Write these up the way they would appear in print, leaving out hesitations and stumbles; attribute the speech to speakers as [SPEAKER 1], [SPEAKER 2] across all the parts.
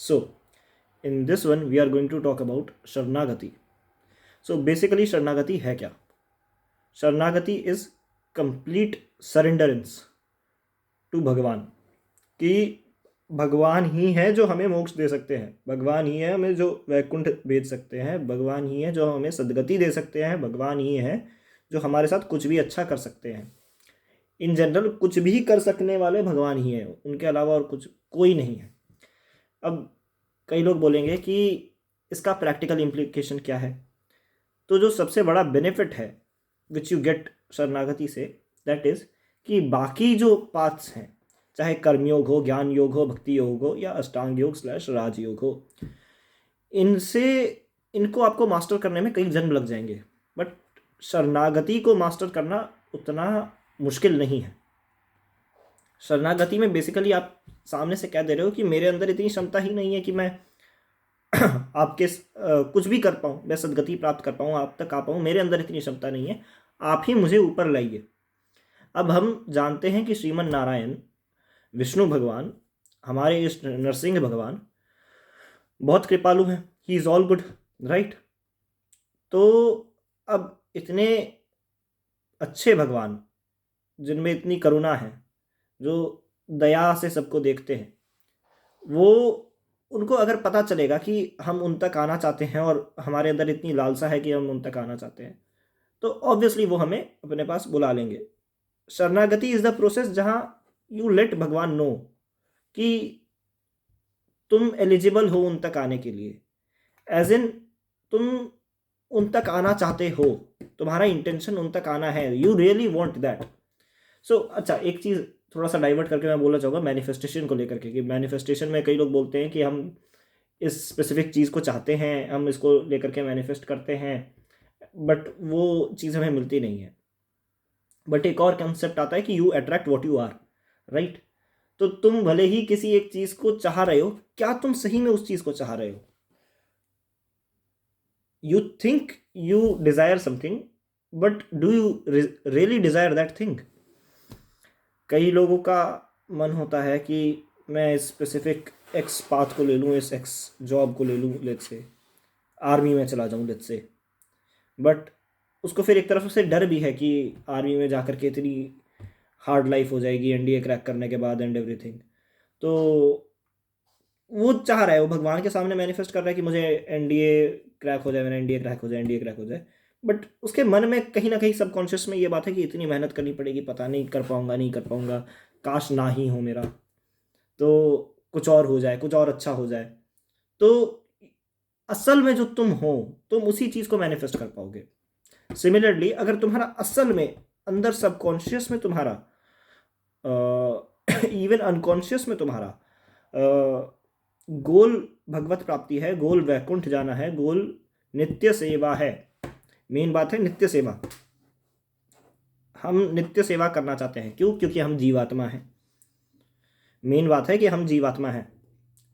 [SPEAKER 1] So in this one we are going to talk about शरणागति. So basically शरणागति है क्या? शरणागति इज कंप्लीट सरेंडरेंस टू भगवान, कि भगवान ही है जो हमें मोक्ष दे सकते हैं, भगवान ही है हमें जो वैकुंठ भेज सकते हैं, भगवान ही है जो हमें सदगति दे सकते हैं, भगवान ही है जो हमारे साथ कुछ भी अच्छा कर सकते हैं. इन जनरल कुछ भी कर सकने वाले भगवान ही है, उनके अलावा और कुछ कोई नहीं है. अब कई लोग बोलेंगे कि इसका प्रैक्टिकल इम्प्लीकेशन क्या है. तो जो सबसे बड़ा बेनिफिट है विच यू गेट शरणागति से, दैट इज कि बाकी जो पाथ्स हैं, चाहे कर्मयोग हो, ज्ञान योग हो, भक्ति योग हो, या अष्टांग योग / राजयोग हो, इनसे इनको आपको मास्टर करने में कई जन्म लग जाएंगे. बट शरणागति को मास्टर करना उतना मुश्किल नहीं है. शरणागति में बेसिकली आप सामने से कह दे रहे हो कि मेरे अंदर इतनी क्षमता ही नहीं है कि मैं आपके कुछ भी कर पाऊँ, मैं सदगति प्राप्त कर पाऊँ, आप तक आ पाऊँ, मेरे अंदर इतनी क्षमता नहीं है, आप ही मुझे ऊपर लाइए. अब हम जानते हैं कि श्रीमन नारायण विष्णु भगवान, हमारे इस नरसिंह भगवान बहुत कृपालु हैं. He is all good, right. तो अब इतने अच्छे भगवान जिनमें इतनी करुणा है, जो दया से सबको देखते हैं, वो उनको अगर पता चलेगा कि हम उन तक आना चाहते हैं और हमारे अंदर इतनी लालसा है कि हम उन तक आना चाहते हैं, तो ऑब्वियसली वो हमें अपने पास बुला लेंगे. शरणागति इज द प्रोसेस जहाँ यू लेट भगवान नो कि तुम एलिजिबल हो उन तक आने के लिए, एज इन तुम उन तक आना चाहते हो, तुम्हारा इंटेंशन उन तक आना है, यू रियली वॉन्ट दैट. सो अच्छा, एक चीज़ थोड़ा सा डाइवर्ट करके मैं बोलना चाहूँगा मैनिफेस्टेशन को लेकर के, कि मैनिफेस्टेशन में कई लोग बोलते हैं कि हम इस स्पेसिफिक चीज़ को चाहते हैं, हम इसको लेकर के मैनिफेस्ट करते हैं, बट वो चीज़ हमें मिलती नहीं है. बट एक और कंसेप्ट आता है कि you attract what you are, right. तो तुम भले ही किसी एक चीज़ को चाह रहे हो, क्या तुम सही में उस चीज़ को चाह रहे हो? You think you desire something, but do you really desire that thing? कई लोगों का मन होता है कि मैं इस स्पेसिफिक एक्स पाथ को ले लूँ, इस एक्स जॉब को ले लूँ, लेट्स से आर्मी में चला जाऊँ, लेट्स से. बट उसको फिर एक तरफ से डर भी है कि आर्मी में जाकर के इतनी हार्ड लाइफ हो जाएगी एनडीए क्रैक करने के बाद एंड एवरीथिंग. तो वो चाह रहा है, वो भगवान के सामने मैनिफेस्ट कर रहा है कि मुझे एनडीए क्रैक हो जाए, मेरा एनडीए क्रैक हो जाए, एनडीए क्रैक हो जाए. बट उसके मन में कहीं ना कहीं सबकॉन्शियस में ये बात है कि इतनी मेहनत करनी पड़ेगी, पता नहीं कर पाऊंगा, नहीं कर पाऊंगा, काश ना ही हो मेरा, तो कुछ और हो जाए, कुछ और अच्छा हो जाए. तो असल में जो तुम हो, तुम उसी चीज़ को मैनिफेस्ट कर पाओगे. सिमिलरली अगर तुम्हारा असल में अंदर सबकॉन्शियस में तुम्हारा, इवन अनकॉन्शियस में तुम्हारा गोल भगवत प्राप्ति है, गोल वैकुंठ जाना है, गोल नित्य सेवा है. मेन बात है नित्य सेवा. हम नित्य सेवा करना चाहते हैं, क्यों? क्योंकि हम जीवात्मा हैं. मेन बात है कि हम जीवात्मा हैं.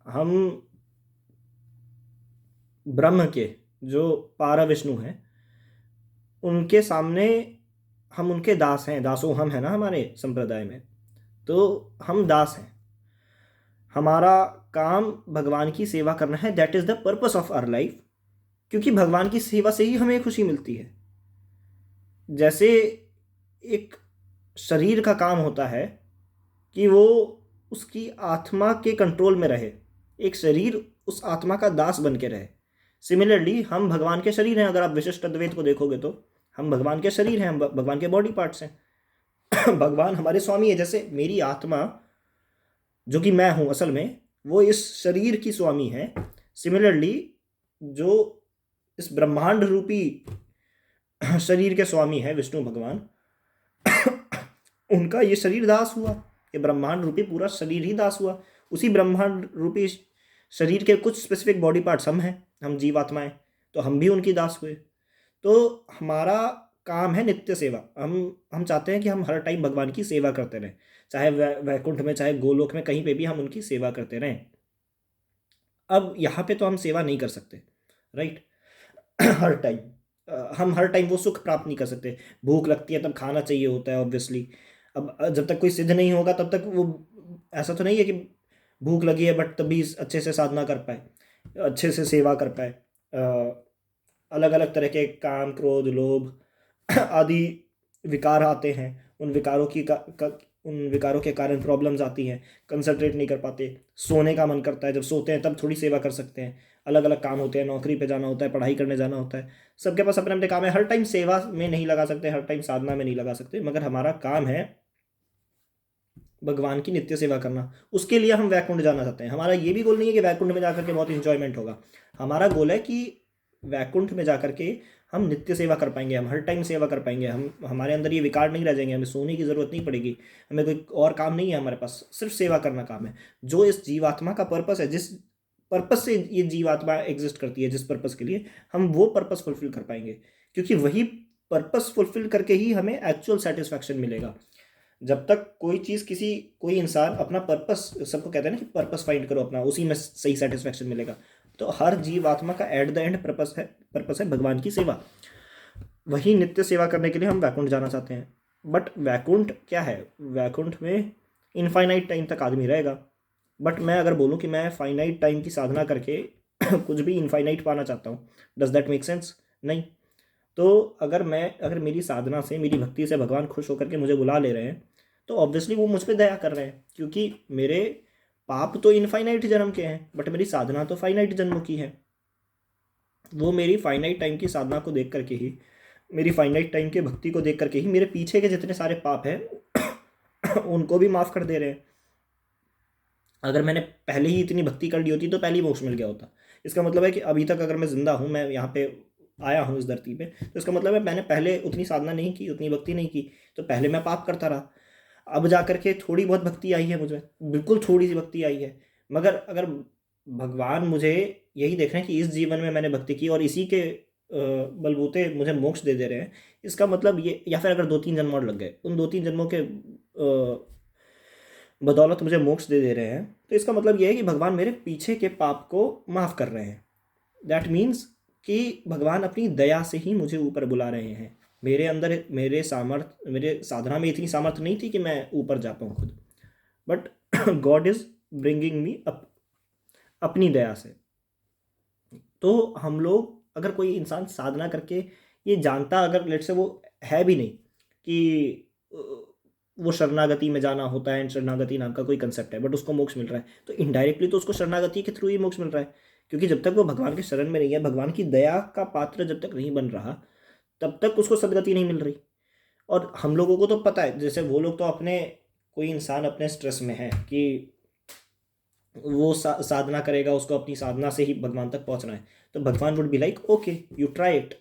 [SPEAKER 1] हम ब्रह्म के जो पारा विष्णु हैं, उनके सामने हम उनके दास हैं. दासो हम है ना हमारे संप्रदाय में, तो हम दास हैं. हमारा काम भगवान की सेवा करना है, that is the purpose of our life. क्योंकि भगवान की सेवा से ही हमें खुशी मिलती है. जैसे एक शरीर का काम होता है कि वो उसकी आत्मा के कंट्रोल में रहे, एक शरीर उस आत्मा का दास बन के रहे. सिमिलरली हम भगवान के शरीर हैं. अगर आप विशिष्ट अद्वैत को देखोगे तो हम भगवान के शरीर हैं, हम भगवान के बॉडी पार्ट्स हैं. भगवान हमारे स्वामी है. जैसे मेरी आत्मा जो कि मैं हूँ असल में, वो इस शरीर की स्वामी है. सिमिलरली जो इस ब्रह्मांड रूपी शरीर के स्वामी है विष्णु भगवान, उनका ये शरीर दास हुआ, ये ब्रह्मांड रूपी पूरा शरीर ही दास हुआ. उसी ब्रह्मांड रूपी शरीर के कुछ स्पेसिफिक बॉडी पार्ट्स हम हैं, हम जीवात्माएं, तो हम भी उनकी दास हुए. तो हमारा काम है नित्य सेवा. हम चाहते हैं कि हम हर टाइम भगवान की सेवा करते रहें, चाहे वैकुंठ में, चाहे गोलोक में, कहीं पे भी हम उनकी सेवा करते रहें. अब यहाँ पे तो हम सेवा नहीं कर सकते, राइट. हर टाइम हम हर टाइम वो सुख प्राप्त नहीं कर सकते. भूख लगती है तब खाना चाहिए होता है ऑब्वियसली. अब जब तक कोई सिद्ध नहीं होगा तब तक वो, ऐसा तो नहीं है कि भूख लगी है बट तभी अच्छे से साधना कर पाए, अच्छे से सेवा कर पाए। अलग अलग तरह के काम, क्रोध, लोभ आदि विकार आते हैं। उन विकारों उन विकारों के कारण प्रॉब्लम्स आती हैं, कंसंट्रेट नहीं कर पाते, सोने का मन करता है, जब सोते हैं तब थोड़ी सेवा कर सकते हैं। अलग अलग काम होते हैं, नौकरी पे जाना होता है, पढ़ाई करने जाना होता है, सबके पास अपने अपने काम है। हर टाइम सेवा में नहीं लगा सकते, हर टाइम साधना में नहीं लगा सकते, मगर हमारा काम है भगवान की नित्य सेवा करना। उसके लिए हम वैकुंठ जाना चाहते हैं। हमारा ये भी गोल नहीं है कि वैकुंठ में जाकर के बहुत इंजॉयमेंट होगा। हमारा गोल है कि वैकुंठ में जाकर के हम नित्य सेवा कर पाएंगे, हम हर टाइम सेवा कर पाएंगे, हम हमारे अंदर ये विकार नहीं रह जाएंगे, हमें सोने की ज़रूरत नहीं पड़ेगी, हमें कोई और काम नहीं है, हमारे पास सिर्फ सेवा करना काम है। जो इस जीवात्मा का पर्पस है, जिस पर्पस से ये जीवात्मा एग्जिस्ट करती है, जिस पर्पस के लिए, हम वो पर्पस फुलफिल कर पाएंगे, क्योंकि वही पर्पस फुलफिल करके ही हमें एक्चुअल सेटिस्फैक्शन मिलेगा। जब तक कोई इंसान अपना पर्पस, सबको कहते हैं ना कि पर्पस फाइंड करो अपना, उसी में सही सेटिस्फैक्शन मिलेगा। तो हर जीव आत्मा का एट द एंड पर्पस है भगवान की सेवा। वही नित्य सेवा करने के लिए हम वैकुंठ जाना चाहते हैं। बट वैकुंठ क्या है? वैकुंठ में इनफाइनाइट टाइम तक आदमी रहेगा। बट मैं अगर बोलूँ कि मैं फाइनाइट टाइम की साधना करके कुछ भी इनफाइनाइट पाना चाहता हूँ, डज दैट मेक सेंस? नहीं। तो अगर मेरी साधना से, मेरी भक्ति से भगवान खुश होकर के मुझे बुला ले रहे हैं, तो ऑब्वियसली वो मुझ पर दया कर रहे हैं, क्योंकि मेरे पाप तो इनफाइनाइट जन्म के हैं, बट मेरी साधना तो फाइनाइट जन्म की है। वो मेरी फाइनाइट टाइम की साधना को देख करके ही, मेरी फाइनाइट टाइम की भक्ति को देख करके ही मेरे पीछे के जितने सारे पाप हैं उनको भी माफ़ कर दे रहे हैं। अगर मैंने पहले ही इतनी भक्ति कर ली होती तो पहले ही मोक्ष मिल गया होता। इसका मतलब है कि अभी तक अगर मैं ज़िंदा हूँ, मैं यहाँ पे आया हूँ इस धरती पे, तो इसका मतलब है मैंने पहले उतनी साधना नहीं की, उतनी भक्ति नहीं की, तो पहले मैं पाप करता रहा। अब जा करके थोड़ी बहुत भक्ति आई है मुझे, बिल्कुल थोड़ी सी भक्ति आई है, मगर अगर भगवान मुझे यही देख रहे हैं कि इस जीवन में मैंने भक्ति की और इसी के बलबूते मुझे मोक्ष दे दे रहे हैं, इसका मतलब ये, या फिर अगर 2-3 जन्म और लग गए, उन 2-3 जन्मों के बदौलत मुझे मोक्ष दे दे रहे हैं, तो इसका मतलब ये है कि भगवान मेरे पीछे के पाप को माफ़ कर रहे हैं। दैट मीन्स कि भगवान अपनी दया से ही मुझे ऊपर बुला रहे हैं। मेरे अंदर मेरे साधना में इतनी सामर्थ्य नहीं थी कि मैं ऊपर जा पाऊँ खुद, but God is bringing me up अपनी दया से। तो हम लोग, अगर कोई इंसान साधना करके ये जानता, अगर लेट से वो है भी नहीं कि वो शरणागति में जाना होता है, एंड शरणागति नाम का कोई कंसेप्ट है, बट उसको मोक्ष मिल रहा है, तो इनडायरेक्टली तो उसको शरणागति के थ्रू ही मोक्ष मिल रहा है। क्योंकि जब तक वो भगवान के शरण में नहीं है, भगवान की दया का पात्र जब तक नहीं बन रहा, तब तक उसको सदगति नहीं मिल रही। और हम लोगों को तो पता है, जैसे वो लोग तो अपने, कोई इंसान अपने स्ट्रेस में है कि वो साधना करेगा, उसको अपनी साधना से ही भगवान तक पहुंचना है, तो भगवान would be like okay you try it,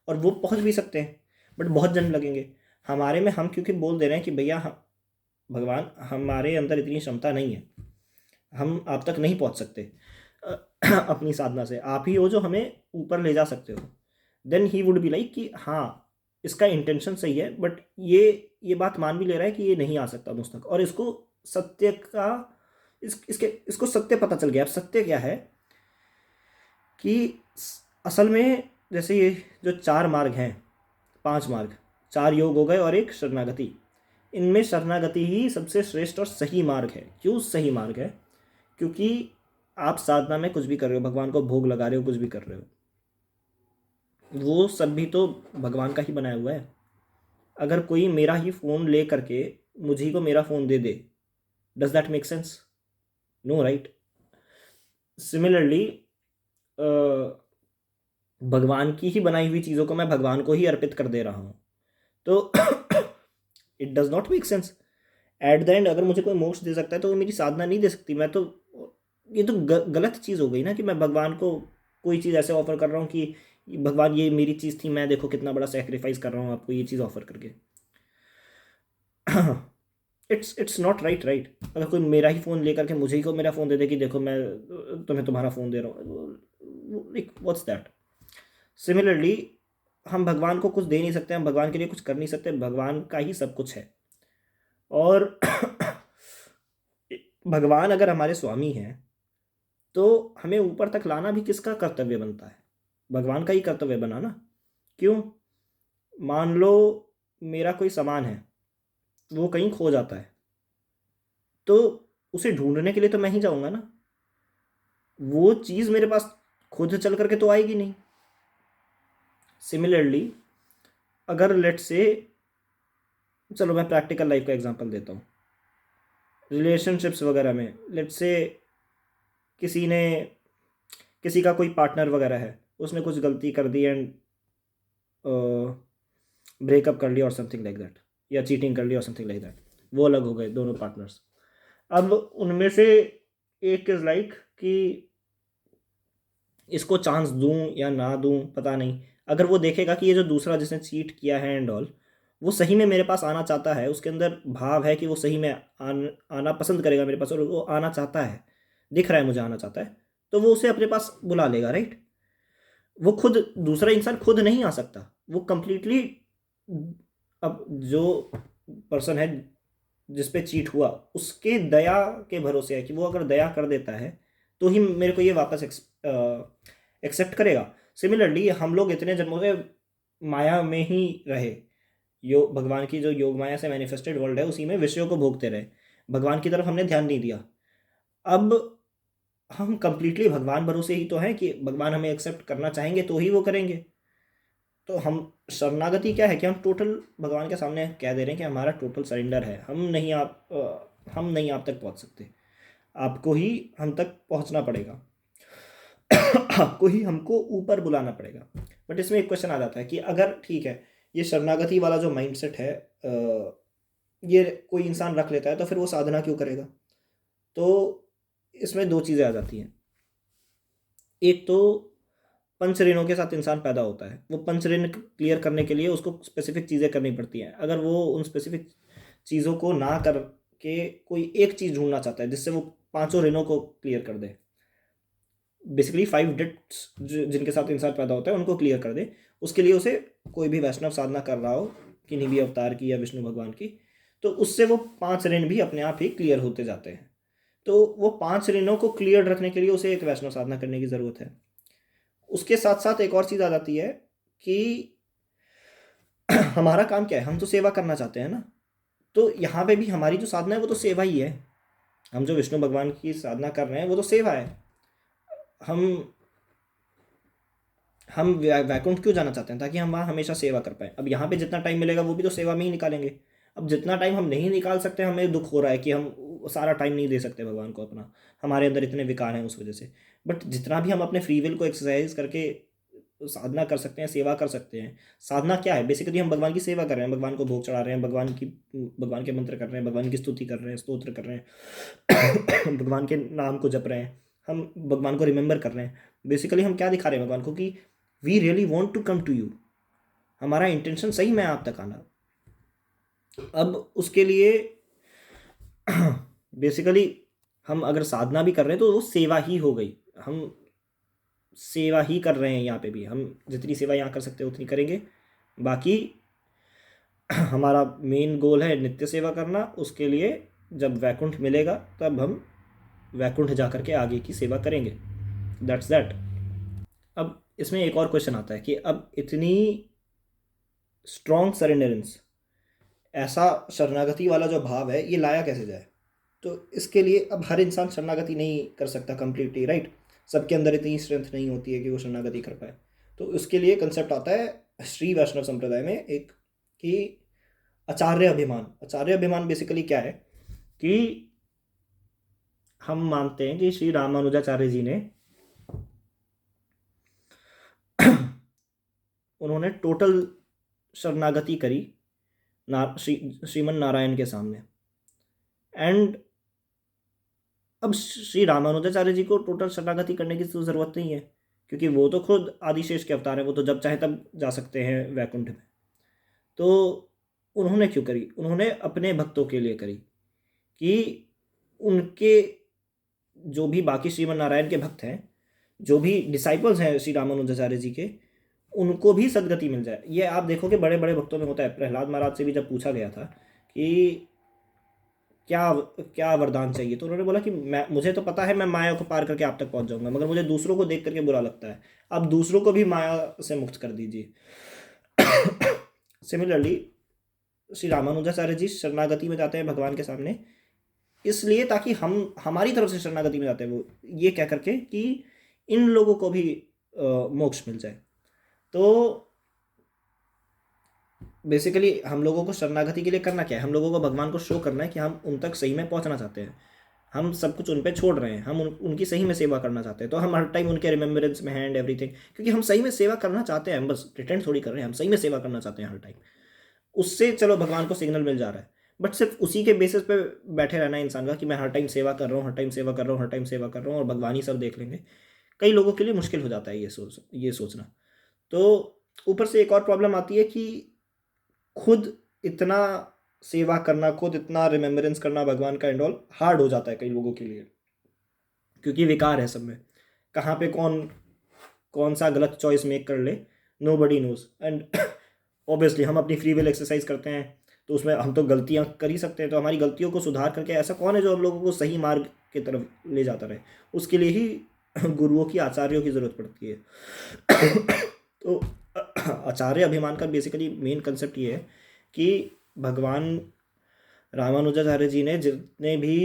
[SPEAKER 1] और वो पहुंच भी सकते हैं, बट बहुत जन्म लगेंगे। हमारे में हम क्योंकि बोल दे रहे हैं कि भैया भगवान, हमारे अंदर इतनी क्षमता नहीं है, हम आप तक नहीं पहुंच सकते अपनी साधना से, आप ही हो जो हमें ऊपर ले जा सकते हो, then he would be like कि हाँ इसका इंटेंशन सही है, बट ये बात मान भी ले रहा है कि ये नहीं आ सकता मुझ तक, और इसको सत्य का, इसको सत्य पता चल गया। अब सत्य क्या है कि असल में, जैसे ये जो 4 मार्ग हैं, 5 मार्ग, 4 योग हो गए और एक शरणागति, इनमें शरणागति ही सबसे श्रेष्ठ और सही मार्ग है। क्यों सही मार्ग है? क्योंकि आप साधना में कुछ भी कर रहे हो, भगवान को भोग लगा रहे हो, कुछ भी कर रहे हो, वो सब भी तो भगवान का ही बनाया हुआ है। अगर कोई मेरा ही फ़ोन ले करके मुझे को मेरा फ़ोन दे दे, does that make sense? No, right? Similarly भगवान की ही बनाई हुई चीज़ों को मैं भगवान को ही अर्पित कर दे रहा हूँ, तो it does not make sense. At the end अगर मुझे कोई मोक्ष दे सकता है तो वो मेरी साधना नहीं दे सकती। मैं तो, ये तो गलत चीज़ हो गई ना, कि मैं भगवान को कोई चीज़ ऐसे ऑफर कर रहा हूँ कि भगवान ये मेरी चीज़ थी, मैं देखो कितना बड़ा सेक्रीफाइस कर रहा हूँ आपको ये चीज़ ऑफर करके। It's not right, right? अगर कोई मेरा ही फ़ोन लेकर के मुझे ही को मेरा फ़ोन दे दे कि देखो मैं तुम्हें तुम्हारा फ़ोन दे रहा हूँ, लाइक व्हाट्स दैट? सिमिलरली हम भगवान को कुछ दे नहीं सकते, हम भगवान के लिए कुछ कर नहीं सकते, भगवान का ही सब कुछ है। और भगवान अगर हमारे स्वामी हैं, तो हमें ऊपर तक लाना भी किसका कर्तव्य बनता है? भगवान का ही कर्तव्य बना ना। क्यों? मान लो मेरा कोई सामान है, वो कहीं खो जाता है, तो उसे ढूंढने के लिए तो मैं ही जाऊंगा ना, वो चीज़ मेरे पास खुद चल करके तो आएगी नहीं। सिमिलरली अगर लेट से, चलो मैं प्रैक्टिकल लाइफ का एग्जांपल देता हूँ, रिलेशनशिप्स वगैरह में लेट से किसी ने, किसी का कोई पार्टनर वगैरह है, उसने कुछ गलती कर दी एंड ब्रेकअप कर लिया और समथिंग लाइक दैट, या चीटिंग कर लिया और समथिंग लाइक दैट, वो अलग हो गए दोनों पार्टनर्स। अब उनमें से एक इज़ लाइक कि इसको चांस दूं या ना दूं पता नहीं, अगर वो देखेगा कि ये जो दूसरा जिसने चीट किया है एंड ऑल, वो सही में मेरे पास आना चाहता है, उसके अंदर भाव है कि वो सही में आना पसंद करेगा मेरे पास, और वो आना चाहता है, दिख रहा है मुझे आना चाहता है, तो वो उसे अपने पास बुला लेगा, राइट। वो खुद, दूसरा इंसान खुद नहीं आ सकता, वो कंप्लीटली, अब जो पर्सन है जिस पे चीट हुआ, उसके दया के भरोसे है कि वो अगर दया कर देता है तो ही मेरे को ये वापस एक्सेप्ट करेगा। सिमिलरली हम लोग इतने जन्मों से माया में ही रहे, भगवान की जो योग माया से मैनिफेस्टेड वर्ल्ड है उसी में विषयों को भोगते रहे, भगवान की तरफ हमने ध्यान नहीं दिया। अब हम कंप्लीटली भगवान भरोसे ही तो हैं कि भगवान हमें एक्सेप्ट करना चाहेंगे तो ही वो करेंगे। तो हम, शरणागति क्या है कि हम टोटल भगवान के सामने कह दे रहे हैं कि हमारा टोटल सरेंडर है, हम नहीं आप तक पहुंच सकते, आपको ही हम तक पहुंचना पड़ेगा, आपको ही हमको ऊपर बुलाना पड़ेगा। बट इसमें एक क्वेश्चन आ जाता है कि अगर ठीक है, ये शरणागति वाला जो माइंडसेट है ये कोई इंसान रख लेता है, तो फिर वो साधना क्यों करेगा? तो इसमें दो चीज़ें आ जाती हैं। एक तो पंच ऋणों के साथ इंसान पैदा होता है, वो पंच ऋण क्लियर करने के लिए उसको स्पेसिफिक चीज़ें करनी पड़ती हैं। अगर वो उन स्पेसिफिक चीज़ों को ना करके कोई एक चीज़ ढूंढना चाहता है जिससे वो पांचों ऋणों को क्लियर कर दे, बेसिकली 5 डेट्स जिनके साथ इंसान पैदा होता है उनको क्लियर कर दे, उसके लिए उसे कोई भी वैष्णव साधना कर रहा हो, किन्हीं भी अवतार की या विष्णु भगवान की, तो उससे वो 5 ऋण भी अपने आप ही क्लियर होते जाते हैं। तो वो 5 ऋणों को क्लियर रखने के लिए उसे एक वैष्णव साधना करने की ज़रूरत है। उसके साथ साथ एक और चीज़ आ जाती है कि हमारा काम क्या है, हम तो सेवा करना चाहते हैं ना, तो यहाँ पे भी हमारी जो साधना है वो तो सेवा ही है। हम जो विष्णु भगवान की साधना कर रहे हैं वो तो सेवा है। हम वैकुंठ क्यों जाना चाहते हैं? ताकि हम वहाँ हमेशा सेवा कर पाए। अब यहाँ पे जितना टाइम मिलेगा वो भी तो सेवा में ही निकालेंगे। अब जितना टाइम हम नहीं निकाल सकते, हमें दुख हो रहा है कि हम सारा टाइम नहीं दे सकते भगवान को अपना, हमारे अंदर इतने विकार हैं उस वजह से। बट जितना भी हम अपने फ्री विल को एक्सरसाइज करके साधना कर सकते हैं, सेवा कर सकते हैं। साधना क्या है? बेसिकली हम भगवान की सेवा कर रहे हैं, भगवान को भोग चढ़ा रहे हैं, भगवान के मंत्र कर रहे हैं, भगवान की स्तुति कर रहे हैं, स्तोत्र कर रहे हैं, भगवान के नाम को जप रहे हैं, हम भगवान को रिमेंबर कर रहे हैं। बेसिकली हम क्या दिखा रहे हैं भगवान को कि we really want to come to you, हमारा इंटेंशन सही में आप तक आना। अब उसके लिए बेसिकली हम अगर साधना भी कर रहे हैं तो वो सेवा ही हो गई, हम सेवा ही कर रहे हैं। यहाँ पे भी हम जितनी सेवा यहाँ कर सकते हैं उतनी करेंगे, बाकी हमारा मेन गोल है नित्य सेवा करना। उसके लिए जब वैकुंठ मिलेगा तब हम वैकुंठ जा कर के आगे की सेवा करेंगे, दैट्स दैट। अब इसमें एक और क्वेश्चन आता है कि अब इतनी स्ट्रॉन्ग सरेंडरेंस, ऐसा शरणागति वाला जो भाव है ये लाया कैसे जाए? तो इसके लिए अब हर इंसान शरणागति नहीं कर सकता कंप्लीटली, राइट। सबके अंदर इतनी स्ट्रेंथ नहीं होती है कि वो शरणागति कर पाए। तो उसके लिए कंसेप्ट आता है श्री वैष्णव संप्रदाय में एक, कि आचार्य अभिमान। आचार्य अभिमान बेसिकली क्या है कि हम मानते हैं कि श्री रामानुजाचार्य जी ने उन्होंने टोटल शरणागति करी श्रीमन नारायण के सामने। एंड अब श्री रामानुजाचार्य जी को टोटल शरणागति करने की तो ज़रूरत नहीं है, क्योंकि वो तो खुद आदिशेष के अवतार हैं, वो तो जब चाहे तब जा सकते हैं वैकुंठ में। तो उन्होंने क्यों करी? उन्होंने अपने भक्तों के लिए करी, कि उनके जो भी बाकी श्रीमन नारायण के भक्त हैं, जो भी डिसाइपल्स हैं श्री रामानुजाचार्य जी के, उनको भी सदगति मिल जाए। ये आप देखो कि बड़े बड़े भक्तों में होता है। प्रहलाद महाराज से भी जब पूछा गया था कि क्या क्या वरदान चाहिए, तो उन्होंने बोला कि मुझे तो पता है मैं माया को पार करके आप तक पहुंच जाऊंगा, मगर मुझे दूसरों को देख करके बुरा लगता है, आप दूसरों को भी माया से मुक्त कर दीजिए। सिमिलरली श्री रामानुजाचार्य जी शरणागति में जाते हैं भगवान के सामने, इसलिए ताकि हम हमारी तरफ से शरणागति में जाते हैं वो, ये कह करके कि इन लोगों को भी मोक्ष मिल जाए। तो बेसिकली हम लोगों को शरणागति के लिए करना क्या है, हम लोगों को भगवान को शो करना है कि हम उन तक सही में पहुंचना चाहते हैं, हम सब कुछ उन पे छोड़ रहे हैं, हम उनकी सही में सेवा करना चाहते हैं। तो हम हर टाइम उनके रिमेम्बरेंस में हैं एंड एवरीथिंग, क्योंकि हम सही में सेवा करना चाहते हैं, हम बस प्रिटेंड थोड़ी कर रहे हैं, हम सही में सेवा करना चाहते हैं हर टाइम। उससे चलो भगवान को सिग्नल मिल जा रहा है, बट सिर्फ उसी के बेसिस पे बैठे रहना है इंसान का कि मैं हर टाइम सेवा कर रहा हूँ, हर टाइम सेवा कर रहा हूँ, हर टाइम सेवा कर रहा हूँ और भगवान ही सब देख लेंगे। कई लोगों के लिए मुश्किल हो जाता है ये सोचना। तो ऊपर से एक और प्रॉब्लम आती है कि खुद इतना सेवा करना, खुद इतना रिमेम्बरेंस करना भगवान का एंड ऑल हार्ड हो जाता है कई लोगों के लिए, क्योंकि विकार है सब में। कहाँ पे कौन कौन सा गलत चॉइस मेक कर ले, nobody knows. And obviously हम अपनी फ्री विल एक्सरसाइज करते हैं, तो उसमें हम तो गलतियां कर ही सकते हैं। तो हमारी गलतियों को सुधार करके ऐसा कौन है जो हम लोगों को सही मार्ग की तरफ ले जाता रहे, उसके लिए ही गुरुओं की, आचार्यों की ज़रूरत पड़ती है। तो आचार्य अभिमान का बेसिकली मेन कंसेप्ट ये है कि भगवान रामानुजाचार्य जी ने जितने भी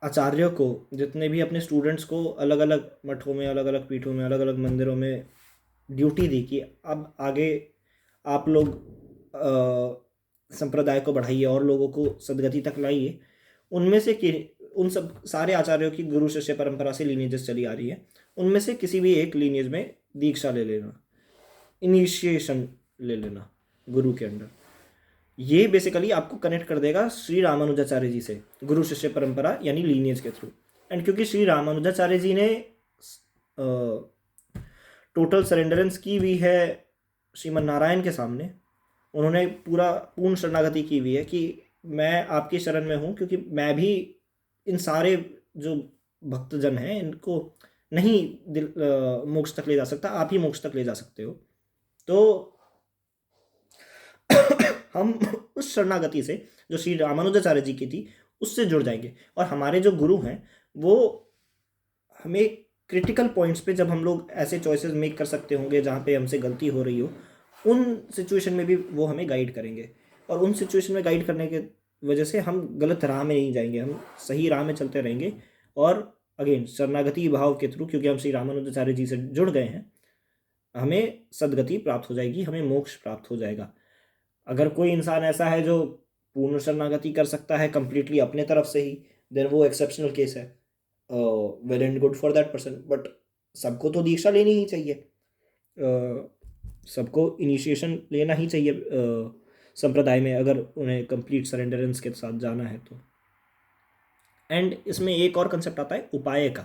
[SPEAKER 1] आचार्यों को, जितने भी अपने स्टूडेंट्स को अलग अलग मठों में, अलग अलग पीठों में, अलग अलग मंदिरों में ड्यूटी दी कि अब आगे आप लोग संप्रदाय को बढ़ाइए और लोगों को सदगति तक लाइए, उनमें से उन सब सारे आचार्यों की गुरु शिष्य परंपरा से लीनियजेस चली आ रही है, उनमें से किसी भी एक लीनियज में दीक्षा ले लेना, इनिशिएशन ले लेना गुरु के अंडर, ये बेसिकली आपको कनेक्ट कर देगा श्री रामानुजाचार्य जी से, गुरु शिष्य परंपरा यानी लीनियज के थ्रू। एंड क्योंकि श्री रामानुजाचार्य जी ने टोटल सरेंडरेंस की हुई है श्रीमन नारायण के सामने, उन्होंने पूर्ण शरणागति की हुई है कि मैं आपकी शरण में हूँ, क्योंकि मैं भी इन सारे जो भक्तजन हैं इनको नहीं मोक्ष तक ले जा सकता, आप ही मोक्ष तक ले जा सकते हो। तो हम उस शरणागति से जो श्री रामानुजाचार्य जी की थी उससे जुड़ जाएंगे, और हमारे जो गुरु हैं वो हमें क्रिटिकल पॉइंट्स पे, जब हम लोग ऐसे चॉइसेस मेक कर सकते होंगे जहाँ पे हमसे गलती हो रही हो, उन सिचुएशन में भी वो हमें गाइड करेंगे। और उन सिचुएशन में गाइड करने के वजह से हम गलत राह में नहीं जाएंगे, हम सही राह में चलते रहेंगे। और अगेन शरणागति भाव के थ्रू, क्योंकि हम श्री रामानुजाचार्य जी से जुड़ गए हैं, हमें सदगति प्राप्त हो जाएगी, हमें मोक्ष प्राप्त हो जाएगा। अगर कोई इंसान ऐसा है जो पूर्ण शरणागति कर सकता है कंप्लीटली अपने तरफ से ही, देन वो एक्सेप्शनल केस है, well and good for that person. But सबको तो दीक्षा लेनी ही चाहिए, सबको इनिशिएशन लेना ही चाहिए संप्रदाय में, अगर उन्हें कंप्लीट सरेंडरेंस के साथ जाना है तो। एंड इसमें एक और कंसेप्ट आता है उपाय का,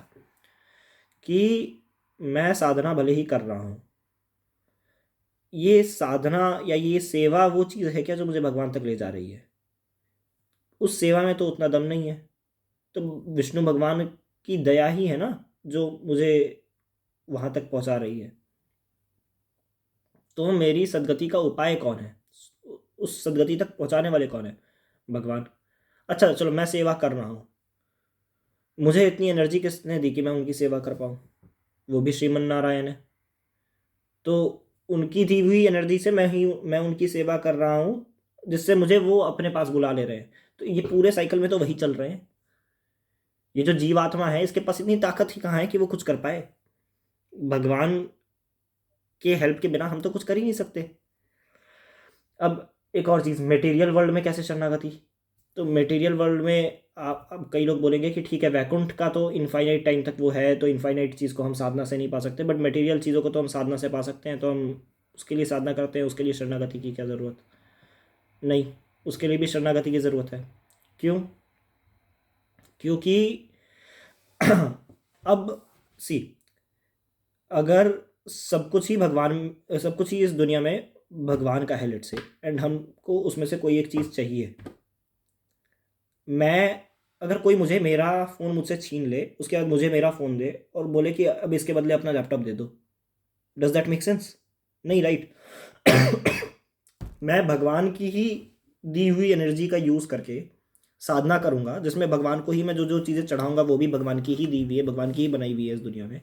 [SPEAKER 1] कि मैं साधना भले ही कर रहा हूँ, ये साधना या ये सेवा वो चीज़ है क्या जो मुझे भगवान तक ले जा रही है? उस सेवा में तो उतना दम नहीं है, तो विष्णु भगवान की दया ही है ना जो मुझे वहाँ तक पहुँचा रही है। तो मेरी सदगति का उपाय कौन है, उस सदगति तक पहुँचाने वाले कौन है? भगवान। अच्छा चलो मैं सेवा कर रहा हूँ, मुझे इतनी एनर्जी किसने दी कि मैं उनकी सेवा कर पाऊँ? वो भी श्रीमन नारायण है। तो उनकी दी हुई एनर्जी से मैं उनकी सेवा कर रहा हूँ, जिससे मुझे वो अपने पास बुला ले रहे हैं। तो ये पूरे साइकिल में तो वही चल रहे हैं। ये जो जीवात्मा है इसके पास इतनी ताकत ही कहाँ है कि वो कुछ कर पाए? भगवान के हेल्प के बिना हम तो कुछ कर ही नहीं सकते। अब एक और चीज़, मटेरियल वर्ल्ड में कैसे शरणागति? तो मटेरियल वर्ल्ड में आप, अब कई लोग बोलेंगे कि ठीक है वैकुंठ का तो इनफाइनाइट टाइम तक वो है, तो इनफाइनाइट चीज़ को हम साधना से नहीं पा सकते, बट मटेरियल चीज़ों को तो हम साधना से पा सकते हैं। तो हम उसके लिए साधना करते हैं, उसके लिए शरणागति की क्या ज़रूरत? नहीं, उसके लिए भी शरणागति की ज़रूरत है। क्यों? क्योंकि अब सी, अगर सब कुछ ही इस दुनिया में भगवान का है लेट से, एंड हमको उसमें से कोई एक चीज़ चाहिए, मैं अगर कोई मुझे मेरा फ़ोन मुझसे छीन ले, उसके बाद मुझे मेरा फ़ोन दे और बोले कि अब इसके बदले अपना लैपटॉप दे दो, डज दैट मेक सेंस? नहीं, राइट। मैं भगवान की ही दी हुई एनर्जी का यूज़ करके साधना करूँगा, जिसमें भगवान को ही मैं जो जो चीज़ें चढ़ाऊँगा वो भी भगवान की ही दी हुई है, भगवान की ही बनाई हुई है इस दुनिया में,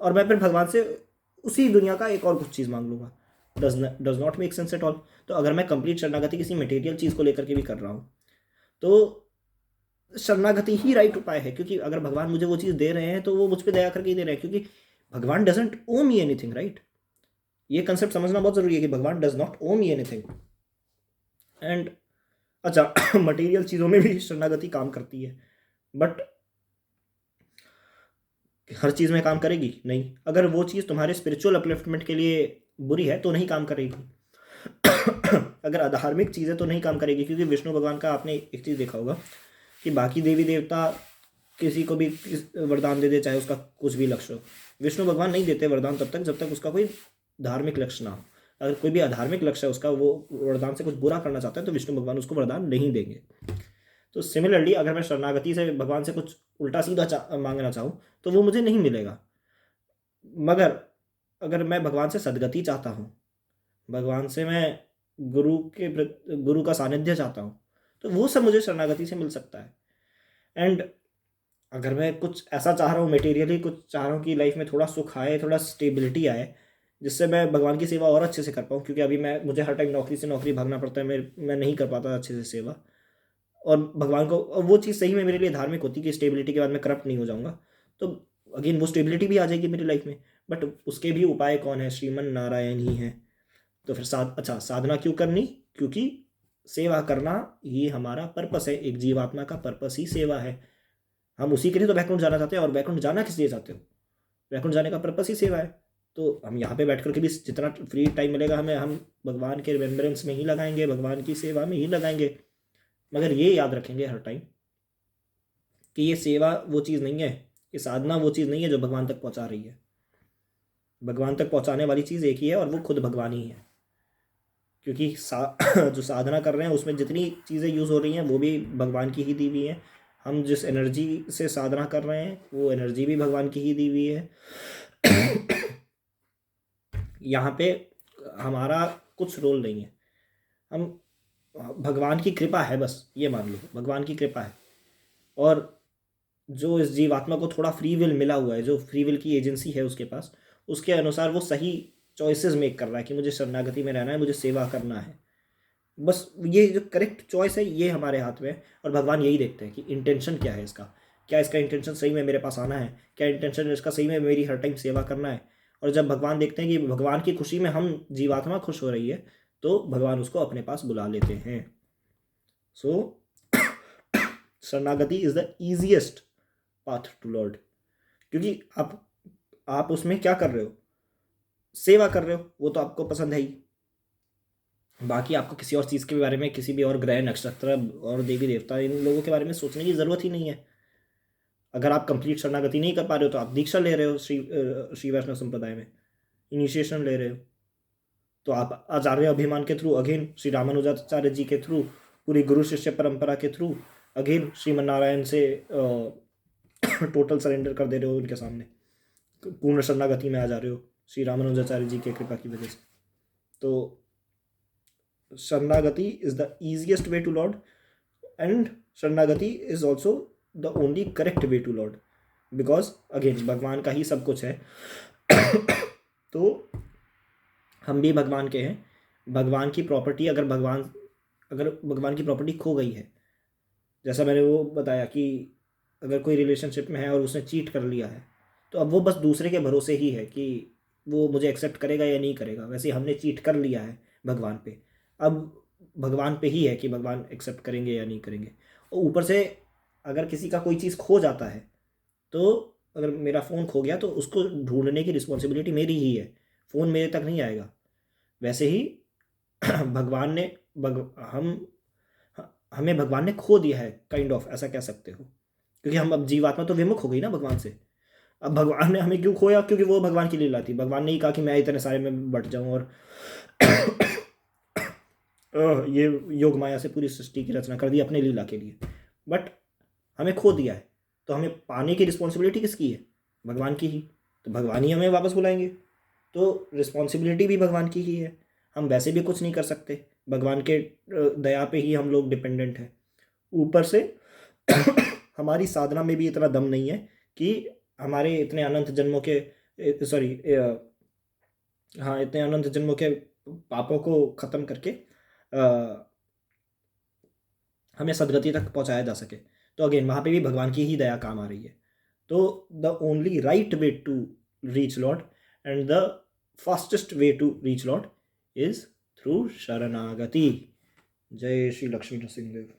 [SPEAKER 1] और मैं फिर भगवान से उसी दुनिया का एक और कुछ चीज़ मांग लूँगा। Does not make sense at all. तो अगर मैं कंप्लीट शरणागति किसी मटेरियल चीज़ को लेकर के भी कर रहा हूँ, तो शरणागति ही राइट उपाय है, क्योंकि अगर भगवान मुझे वो चीज़ दे रहे हैं तो वो मुझ पर दया करके ही दे रहे हैं, क्योंकि भगवान doesn't owe me anything, right. ये कंसेप्ट समझना बहुत ज़रूरी है कि भगवान does not owe me anything. And अच्छा मटेरियल चीज़ों में भी शरणागति काम करती है, बट हर चीज़ में काम करेगी नहीं। अगर वो चीज़ तुम्हारे स्पिरिचुअल अपलिफ्टमेंट के लिए बुरी है तो नहीं काम करेगी। अगर अधार्मिक चीज़ है तो नहीं काम करेगी, क्योंकि विष्णु भगवान का आपने एक चीज़ देखा होगा कि बाकी देवी देवता किसी को भी वरदान दे दे, चाहे उसका कुछ भी लक्ष्य हो, विष्णु भगवान नहीं देते वरदान तब तक जब तक उसका कोई धार्मिक लक्ष्य ना हो। अगर कोई भी अधार्मिक लक्ष्य है उसका, वो वरदान से कुछ बुरा करना चाहता है, तो विष्णु भगवान उसको वरदान नहीं देंगे। तो सिमिलरली अगर मैं शरणागति से भगवान से कुछ उल्टा सीधा मांगना चाहूँ तो वो मुझे नहीं मिलेगा। मगर अगर मैं भगवान से सदगति चाहता हूँ, भगवान से मैं गुरु का सानिध्य चाहता हूँ, तो वो सब मुझे शरणागति से मिल सकता है। एंड अगर मैं कुछ ऐसा चाह रहा हूँ, मटेरियली कुछ चाह रहा हूँ कि लाइफ में थोड़ा सुख आए, थोड़ा स्टेबिलिटी आए, जिससे मैं भगवान की सेवा और अच्छे से कर पाऊँ, क्योंकि अभी मुझे हर टाइम नौकरी से नौकरी भागना पड़ता है, मैं नहीं कर पाता अच्छे से सेवा। और भगवान को, और वो चीज़ सही में मेरे लिए धार्मिक होती कि स्टेबिलिटी के बाद मैं करप्ट नहीं हो जाऊँगा, तो अगेन वो स्टेबिलिटी भी आ जाएगी मेरी लाइफ में। बट उसके भी उपाय कौन है? श्रीमन नारायण ही है। तो फिर साधना क्यों करनी? क्योंकि सेवा करना ये हमारा पर्पस है, एक जीवात्मा का पर्पस ही सेवा है। हम उसी के लिए तो वैकुंठ जाना चाहते हैं, और वैकुंठ जाना किस लिए चाहते हो? वैकुंठ जाने का पर्पस ही सेवा है। तो हम यहाँ पे बैठ कर के भी जितना फ्री टाइम मिलेगा हमें, हम भगवान के रिमेम्बरेंस में ही लगाएंगे, भगवान की सेवा में ही लगाएंगे। मगर ये याद रखेंगे हर टाइम कि ये सेवा वो चीज़ नहीं है, ये साधना वो चीज़ नहीं है जो भगवान तक पहुँचा रही है। भगवान तक पहुँचाने वाली चीज़ एक ही है, और वो खुद भगवान ही है। क्योंकि जो साधना कर रहे हैं उसमें जितनी चीज़ें यूज़ हो रही हैं वो भी भगवान की ही दी हुई हैं। हम जिस एनर्जी से साधना कर रहे हैं वो एनर्जी भी भगवान की ही दी हुई है। यहाँ पे हमारा कुछ रोल नहीं है। हम भगवान की कृपा है, बस ये मान लो भगवान की कृपा है। और जो इस जीवात्मा को थोड़ा फ्री विल मिला हुआ है, जो फ्री विल की एजेंसी है उसके पास, उसके अनुसार वो सही चॉइसेस मेक कर रहा है कि मुझे शरणागति में रहना है, मुझे सेवा करना है। बस ये जो करेक्ट चॉइस है ये हमारे हाथ में है। और भगवान यही देखते हैं कि इंटेंशन क्या है इसका, क्या इसका इंटेंशन सही में मेरे पास आना है, क्या इंटेंशन इसका सही में मेरी हर टाइम सेवा करना है। और जब भगवान देखते हैं कि भगवान की खुशी में हम जीवात्मा खुश हो रही है, तो भगवान उसको अपने पास बुला लेते हैं। सो शरणागति is the easiest path to Lord, क्योंकि आप उसमें क्या कर रहे हो? सेवा कर रहे हो, वो तो आपको पसंद है ही। बाकी आपको किसी और चीज़ के बारे में, किसी भी और ग्रह नक्षत्र और देवी देवता इन लोगों के बारे में सोचने की ज़रूरत ही नहीं है। अगर आप कंप्लीट शरणागति नहीं कर पा रहे हो तो आप दीक्षा ले रहे हो श्री वैष्णव संप्रदाय में, इनिशिएशन ले रहे हो, तो आप आचार्य अभिमान के थ्रू, अगेन श्री रामानुजाचार्य जी के थ्रू, पूरी गुरु शिष्य परंपरा के थ्रू, अगेन श्रीमन नारायण से टोटल सरेंडर कर दे रहे हो उनके सामने, पूर्ण शरणागति में आ जा रहे हो श्री रामानुजाचार्य जी के कृपा की वजह से। तो शरणागति is the easiest way to lord, and शरणागति is also the only correct way to lord, because again भगवान का ही सब कुछ है। तो हम भी भगवान के हैं। भगवान की प्रॉपर्टी, अगर भगवान की प्रॉपर्टी खो गई है, जैसा मैंने वो बताया कि अगर कोई रिलेशनशिप में है और उसने चीट कर लिया है, तो अब वो बस दूसरे के भरोसे ही है कि वो मुझे एक्सेप्ट करेगा या नहीं करेगा। वैसे हमने चीट कर लिया है भगवान पे, अब भगवान पे ही है कि भगवान एक्सेप्ट करेंगे या नहीं करेंगे। और ऊपर से अगर किसी का कोई चीज़ खो जाता है, तो अगर मेरा फ़ोन खो गया तो उसको ढूंढने की रिस्पॉन्सिबिलिटी मेरी ही है, फ़ोन मेरे तक नहीं आएगा। वैसे ही भगवान ने हम हमें भगवान ने खो दिया है, काइंड ऑफ, ऐसा कह सकते हो, क्योंकि हम अब जीवात्मा तो विमुख हो गई ना भगवान से। अब भगवान ने हमें क्यों खोया? क्योंकि वो भगवान की लीला थी। भगवान ने ही कहा कि मैं इतने सारे में बट जाऊं और ये योग माया से पूरी सृष्टि की रचना कर दी अपने लीला के लिए। बट हमें खो दिया है, तो हमें पाने की रिस्पॉन्सिबिलिटी किसकी है? भगवान की ही। तो भगवान ही हमें वापस बुलाएंगे, तो रिस्पॉन्सिबिलिटी भी भगवान की ही है। हम वैसे भी कुछ नहीं कर सकते, भगवान के दया पे ही हम लोग डिपेंडेंट हैं। ऊपर से हमारी साधना में भी इतना दम नहीं है कि हमारे इतने अनंत जन्मों के, सॉरी, हाँ, इतने अनंत जन्मों के पापों को ख़त्म करके हमें सदगति तक पहुंचाया जा सके। तो अगेन वहाँ पे भी भगवान की ही दया काम आ रही है। तो the only right way to reach Lord and the fastest way to reach Lord is through शरणागति। जय श्री लक्ष्मी नरसिंह देव।